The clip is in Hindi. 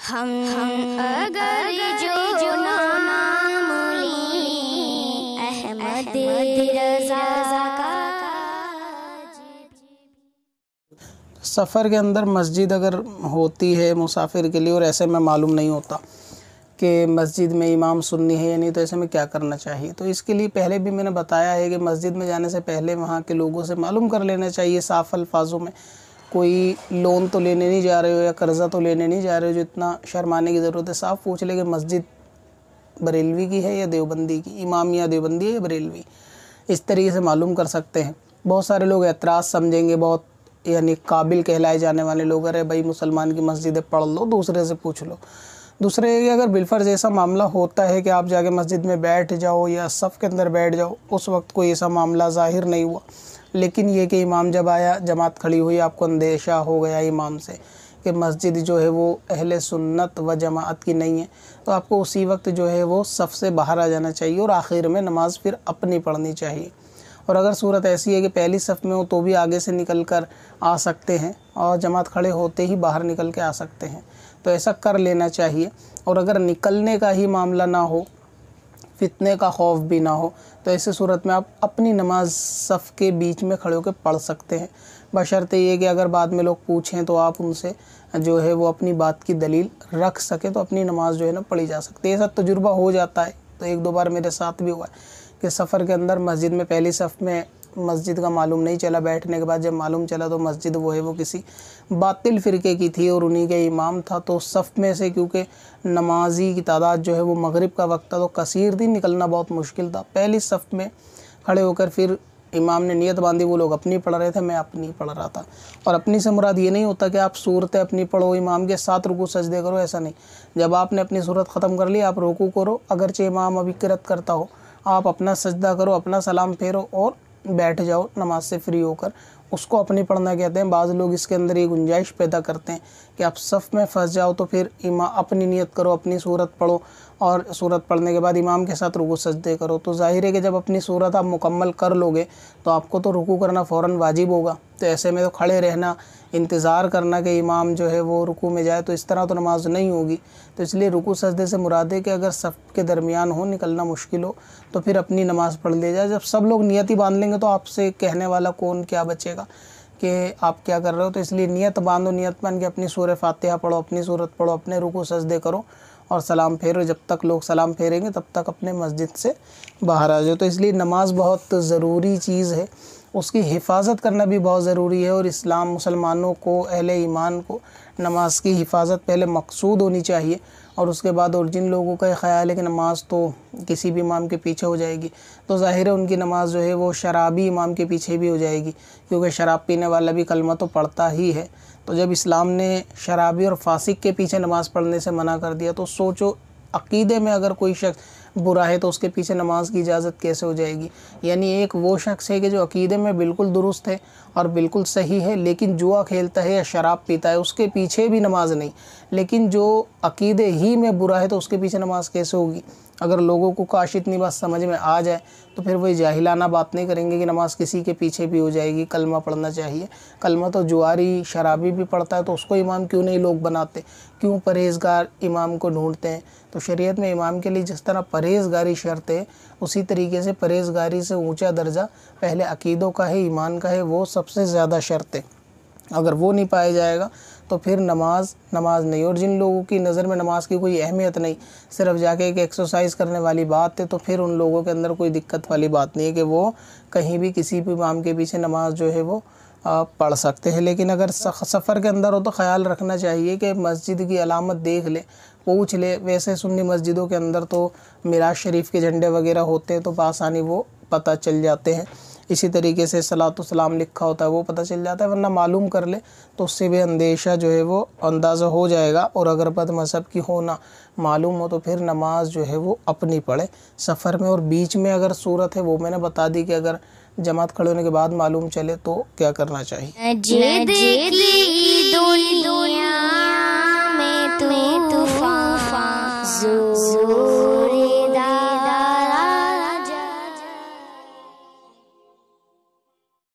हम अगर जो नाम अहमद रज़ा का। सफ़र के अंदर मस्जिद अगर होती है मुसाफिर के लिए और ऐसे में मालूम नहीं होता कि मस्जिद में इमाम सुन्नी है या नहीं, तो ऐसे में क्या करना चाहिए। तो इसके लिए पहले भी मैंने बताया है कि मस्जिद में जाने से पहले वहाँ के लोगों से मालूम कर लेना चाहिए साफ़ अल्फाजों में। कोई लोन तो लेने नहीं जा रहे हो या कर्ज़ा तो लेने नहीं जा रहे हो जो इतना शर्माने की ज़रूरत है। साफ़ पूछ ले कि मस्जिद बरेलवी की है या देवबंदी की, इमाम या देवबंदी है या बरेलवी, इस तरीके से मालूम कर सकते हैं। बहुत सारे लोग एतराज़ समझेंगे, बहुत यानी काबिल कहलाए जाने वाले लोग, अरे भाई मुसलमान की मस्जिद है पढ़ लो, दूसरे से पूछ लो। दूसरे कि अगर बिलफर्ज ऐसा मामला होता है कि आप जाके मस्जिद में बैठ जाओ या सफ़ के अंदर बैठ जाओ, उस वक्त कोई ऐसा मामला ज़ाहिर नहीं हुआ, लेकिन ये कि इमाम जब आया, जमात खड़ी हुई, आपको अंदेशा हो गया इमाम से कि मस्जिद जो है वो अहले सुन्नत व जमात की नहीं है, तो आपको उसी वक्त जो है वो सफ़ से बाहर आ जाना चाहिए और आखिर में नमाज़ फिर अपनी पढ़नी चाहिए। और अगर सूरत ऐसी है कि पहली सफ़ में हो तो भी आगे से निकल कर आ सकते हैं और जमात खड़े होते ही बाहर निकल के आ सकते हैं, तो ऐसा कर लेना चाहिए। और अगर निकलने का ही मामला ना हो, फितने का खौफ भी ना हो, तो ऐसे सूरत में आप अपनी नमाज सफ़ के बीच में खड़े होकर पढ़ सकते हैं, बशर्ते ये कि अगर बाद में लोग पूछें तो आप उनसे जो है वो अपनी बात की दलील रख सकें, तो अपनी नमाज जो है ना पढ़ी जा सकती है। ऐसा तजुर्बा हो जाता है, तो एक दो बार मेरे साथ भी हुआ है कि सफ़र के अंदर मस्जिद में पहली सफ़ में मस्जिद का मालूम नहीं चला, बैठने के बाद जब मालूम चला तो मस्जिद वो है वो किसी बातिल फ़िरके की थी और उन्हीं के इमाम था। तो सफ़ में से क्योंकि नमाजी की तादाद जो है वो मगरिब का वक्त था, तो कसीर दिन निकलना बहुत मुश्किल था। पहली सफ़ में खड़े होकर फिर इमाम ने नियत बांधी, वो लोग अपनी पढ़ रहे थे, मैं अपनी पढ़ रहा था। और अपनी से मुराद ये नहीं होता कि आप सूरतें अपनी पढ़ो, इमाम के साथ रुकू सजदे करो, ऐसा नहीं। जब आपने अपनी सूरत ख़त्म कर ली, आप रुकू करो, अगरचे इमाम अभी किरत करता हो, आप अपना सजदा करो, अपना सलाम फेरो और बैठ जाओ नमाज से फ्री होकर, उसको अपनी पढ़ना कहते हैं। बाज़ लोग इसके अंदर ये गुंजाइश पैदा करते हैं कि आप सफ़ में फंस जाओ तो फिर अपनी नियत करो, अपनी सूरत पढ़ो और सूरत पढ़ने के बाद इमाम के साथ रुकू सजदे करो। तो ज़ाहिर है कि जब अपनी सूरत आप मुकम्मल कर लोगे तो आपको तो रुकू करना फ़ौरन वाजिब होगा, तो ऐसे में तो खड़े रहना, इंतज़ार करना कि इमाम जो है वो रुकू में जाए, तो इस तरह तो नमाज नहीं होगी। तो इसलिए रुकू सजदे से मुराद है कि अगर सफ़ के दरमियान हो, निकलना मुश्किल हो, तो फिर अपनी नमाज़ पढ़ ले जाए। जब सब लोग नियत ही बांध लेंगे तो आपसे कहने वाला कौन क्या बचेगा कि आप क्या कर रहे हो। तो इसलिए नियत बांधो, नियत बांध के अपनी सूरह फातिहा पढ़ो, अपनी सूरत पढ़ो, अपने रुकू सजदे करो और सलाम फेरो। जब तक लोग सलाम फेरेंगे तब तक अपने मस्जिद से बाहर आ जाओ। तो इसलिए नमाज बहुत ज़रूरी चीज़ है, उसकी हिफाजत करना भी बहुत ज़रूरी है। और इस्लाम मुसलमानों को, अहले ईमान को नमाज की हिफाजत पहले मकसूद होनी चाहिए और उसके बाद। और जिन लोगों का ख़्याल है कि नमाज तो किसी भी इमाम के पीछे हो जाएगी, तो ज़ाहिर है उनकी नमाज जो है वो शराबी इमाम के पीछे भी हो जाएगी, क्योंकि शराब पीने वाला भी कलमा तो पढ़ता ही है। तो जब इस्लाम ने शराबी और फासिक के पीछे नमाज़ पढ़ने से मना कर दिया, तो सोचो अक़ीदे में अगर कोई शख्स बुरा है तो उसके पीछे नमाज की इजाज़त कैसे हो जाएगी। यानी एक वो शख्स है कि जो अक़ीदे में बिल्कुल दुरुस्त है और बिल्कुल सही है, लेकिन जुआ खेलता है या शराब पीता है, उसके पीछे भी नमाज नहीं। लेकिन जो अक़ीदे ही में बुरा है तो उसके पीछे नमाज कैसे होगी। अगर लोगों को काश इतनी बात समझ में आ जाए तो फिर वही जाहिलाना बात नहीं करेंगे कि नमाज किसी के पीछे भी हो जाएगी, कलमा पढ़ना चाहिए। कलमा तो जुआरी शराबी भी पढ़ता है, तो उसको इमाम क्यों नहीं लोग बनाते, क्यों परहेज़गार इमाम को ढूंढते हैं। तो शरीयत में इमाम के लिए जिस तरह परहेज़गारी शर्त है, उसी तरीके से परहेज़गारी से ऊंचा दर्जा पहले अक़ीदों का है, ईमान का है, वो सबसे ज़्यादा शर्त है। अगर वो नहीं पाया जाएगा तो फिर नमाज नहीं। और जिन लोगों की नज़र में नमाज की कोई अहमियत नहीं, सिर्फ जाके एक एक्सरसाइज करने वाली बात है, तो फिर उन लोगों के अंदर कोई दिक्कत वाली बात नहीं है कि वो कहीं भी किसी भी इमाम के पीछे नमाज जो है वो पढ़ सकते हैं। लेकिन अगर सफ़र के अंदर हो तो ख़याल रखना चाहिए कि मस्जिद की अलामत देख ले, पूछ ले। वैसे सुन्नी मस्जिदों के अंदर तो मिराज शरीफ के झंडे वगैरह होते हैं, तो बआसानी वो पता चल जाते हैं। इसी तरीके से सलातो सलाम लिखा होता है, वो पता चल जाता है। वरना मालूम कर ले तो उससे भी अंदेशा जो है वो अंदाज़ा हो जाएगा। और अगर बद मज़हब की होना मालूम हो तो फिर नमाज जो है वो अपनी पढ़े सफ़र में। और बीच में अगर सूरत है वो मैंने बता दी कि अगर जमात खड़े होने के बाद मालूम चले तो क्या करना चाहिए। जिद की दुनिया में तूफान